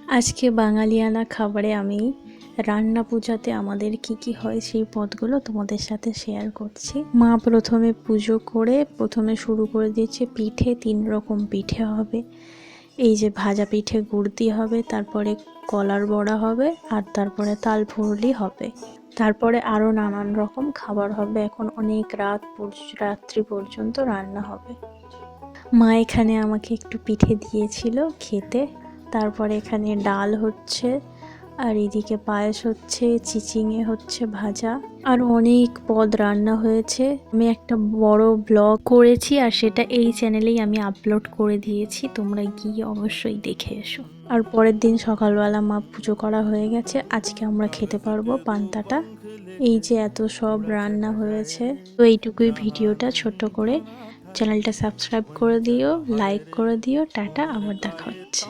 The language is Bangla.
আজকে বাঙালিয়ানা খাবারে আমি রান্না পূজাতে আমাদের কি হয় সেই পদগুলো তোমাদের সাথে শেয়ার করছি। মা প্রথমে পুজো করে প্রথমে শুরু করে দিয়েছে পিঠে। 3 রকম পিঠে হবে। এই যে ভাজা পিঠে গুড় দিয়ে হবে, তারপরে কলার বড়া হবে, আর তারপরে তাল ফুরলি হবে। তারপরে আরও নানান রকম খাবার হবে। এখন অনেক রাত্রি পর্যন্ত রান্না হবে। মা এখানে আমাকে একটু পিঠে দিয়েছিল খেতে। তারপরে এখানে ডাল হচ্ছে, আর এদিকে পায়েস হচ্ছে, চিচিঙে হচ্ছে ভাজা, আর অনেক পদ রান্না হয়েছে। আমি একটা বড় ব্লগ করেছি, আর সেটা এই চ্যানেলেই আমি আপলোড করে দিয়েছি, তোমরা গিয়ে অবশ্যই দেখে এসো। আর পরের দিন সকালবেলা মা পুজো করা হয়ে গেছে। আজকে আমরা খেতে পারবো পান্তাটা। এই যে এত সব রান্না হয়েছে। তো এইটুকুই ভিডিওটা ছোট করে। চ্যানেলটা সাবস্ক্রাইব করে দিও, লাইক করে দিও। টাটা, আবার দেখা হচ্ছে।